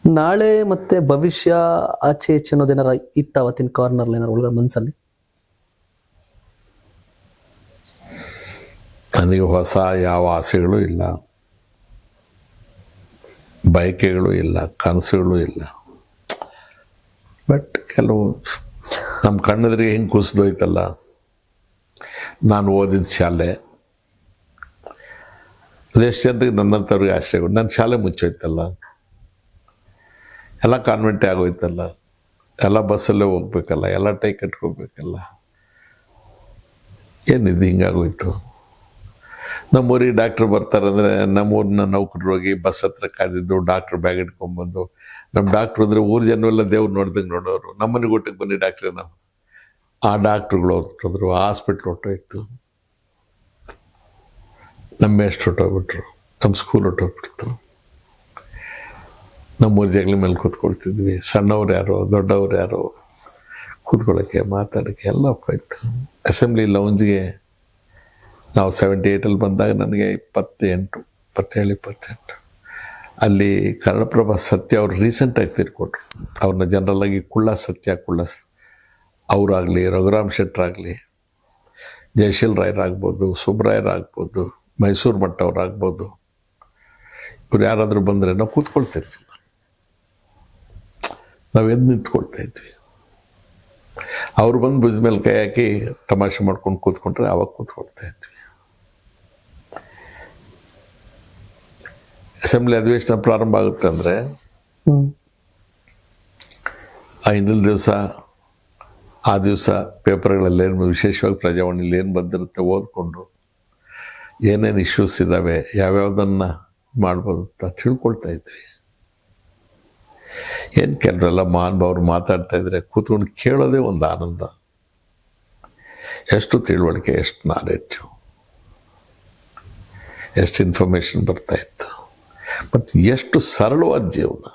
ನಾಳೆ ಮತ್ತೆ ಭವಿಷ್ಯ ಆಚೆ ಈಚೆ ಅನ್ನೋದೇನಾರ ಇತ್ತ ಅವತ್ತಿನ ಕಾರ್ನರ್ ಏನಾರ ಒಳಗಡೆ ಮನಸ್ಸಲ್ಲಿ? ನನಗೆ ಹೊಸ ಯಾವ ಆಸೆಗಳು ಇಲ್ಲ, ಬಯಕೆಗಳು ಇಲ್ಲ, ಕನಸುಗಳು ಇಲ್ಲ. ಬಟ್ ಕೆಲವು ನಮ್ಮ ಕಣ್ಣೆದುರಿಗೆ ಹೆಂಗೆ ಕುಸಿದೋಯ್ತಲ್ಲ, ನಾನು ಓದಿದ ಶಾಲೆ, ಅದೆಷ್ಟು ಜನರಿಗೆ ನನ್ನಂಥವ್ರಿಗೆ ಆಸೆಗಳು. ನನ್ನ ಶಾಲೆ ಮುಚ್ಚೋಯ್ತಲ್ಲ, ಎಲ್ಲ ಕಾನ್ವೆಂಟೇ ಆಗೋಯ್ತಲ್ಲ, ಎಲ್ಲ ಬಸ್ಸಲ್ಲೇ ಹೋಗ್ಬೇಕಲ್ಲ, ಎಲ್ಲ ಟೈ ಕಟ್ಕೋಬೇಕಲ್ಲ, ಏನಿದು ಹಿಂಗಾಗೋಯ್ತು. ನಮ್ಮೂರಿಗೆ ಡಾಕ್ಟ್ರ್ ಬರ್ತಾರಂದರೆ ನಮ್ಮೂರಿನ ನೌಕರು ಹೋಗಿ ಬಸ್ ಹತ್ರ ಕಾದಿದ್ದು ಡಾಕ್ಟ್ರ್ ಬ್ಯಾಗ್ ಇಟ್ಕೊಂಡ್ಬಂದು, ನಮ್ಮ ಡಾಕ್ಟ್ರು ಅಂದರೆ ಊರು ಜನವೆಲ್ಲ ದೇವ್ರು ನೋಡ್ದಂಗೆ ನೋಡೋರು. ನಮ್ಮನೆಗೆ ಊಟಕ್ಕೆ ಬನ್ನಿ ಡಾಕ್ಟ್ರೆ, ನಾವು ಆ ಡಾಕ್ಟ್ರುಗಳು ಹೊರಟೋದ್ರು, ಹಾಸ್ಪಿಟ್ಲ್ ಹೊರಟೋಯ್ತು, ನಮ್ಮ ಎಷ್ಟು ಹೊರಟೋಗ್ಬಿಟ್ರು, ನಮ್ಮ ಸ್ಕೂಲ್ ಹೊರಟೋಗ್ಬಿಡ್ತು. ನಮ್ಮೂರು ಜಗಲಿ ಮೇಲೆ ಕೂತ್ಕೊಳ್ತಿದ್ವಿ, ಸಣ್ಣವ್ರು ಯಾರೋ ದೊಡ್ಡವ್ರು ಯಾರೋ ಕೂತ್ಕೊಳ್ಳೋಕ್ಕೆ ಮಾತಾಡೋಕ್ಕೆ ಎಲ್ಲ ಹೋಯ್ತು. ಅಸೆಂಬ್ಲಿ ಲೌಂಜ್ಗೆ ನಾವು 78 ಬಂದಾಗ ನನಗೆ 27, ಅಲ್ಲಿ ಕನ್ನಡಪ್ರಭ ಸತ್ಯ ಅವರು ರೀಸೆಂಟಾಗಿ ತೀರ್ಕೊಟ್ರು. ಅವ್ರನ್ನ ಜನರಲ್ಲಾಗಿ ಕುಳ್ಳ ಸತ್ಯ ಅವರಾಗಲಿ, ರಘುರಾಮ್ ಶೆಟ್ಟರಾಗಲಿ, ಜಯಶೀಲ್ ರಾಯರಾಗ್ಬೋದು, ಸುಬ್ರಾಯರಾಗ್ಬೋದು, ಮೈಸೂರು ಮಠ ಅವರಾಗ್ಬೋದು, ಇವ್ರು ಯಾರಾದರೂ ಬಂದರೆ ನಾವು ಕೂತ್ಕೊಳ್ತಿರ್ಲಿಲ್ಲ, ನಾವು ಎದ್ದು ನಿಂತ್ಕೊಳ್ತಾ ಇದ್ವಿ. ಅವ್ರು ಬಂದು ಭುಜದ ಮೇಲೆ ಕೈ ಹಾಕಿ ತಮಾಷೆ ಮಾಡ್ಕೊಂಡು ಕೂತ್ಕೊಂಡ್ರೆ ಆವಾಗ ಕೂತ್ಕೊಳ್ತಾ ಇದ್ವಿ. ಅಸೆಂಬ್ಲಿ ಅಧಿವೇಶನ ಪ್ರಾರಂಭ ಆಗುತ್ತೆ ಅಂದರೆ ಹಿಂದಿನ ದಿವಸ ಆ ದಿವಸ ಪೇಪರ್ಗಳಲ್ಲಿ ಏನು ವಿಶೇಷವಾಗಿ ಪ್ರಜಾವಾಣಿಲಿ ಏನು ಬಂದಿರುತ್ತೆ ಓದ್ಕೊಂಡು ಏನೇನು ಇಶ್ಯೂಸ್ ಇದ್ದಾವೆ, ಯಾವ್ಯಾವುದನ್ನು ಮಾಡ್ಬೋದು ಅಂತ ತಿಳ್ಕೊಳ್ತಾ ಇದ್ವಿ. ಏನು ಕೆಲವರೆಲ್ಲ ಮಹಾನುಭಾವರು ಮಾತಾಡ್ತಾ ಇದ್ರೆ ಕೂತ್ಕೊಂಡು ಕೇಳೋದೇ ಒಂದು ಆನಂದ. ಎಷ್ಟು ತಿಳುವಳಿಕೆ, ಎಷ್ಟು ನಾಲೆಡ್ಜು, ಎಷ್ಟು ಇನ್ಫಾರ್ಮೇಷನ್ ಬರ್ತಾಯಿತ್ತು, ಮತ್ತು ಎಷ್ಟು ಸರಳವಾದ ಜೀವನ.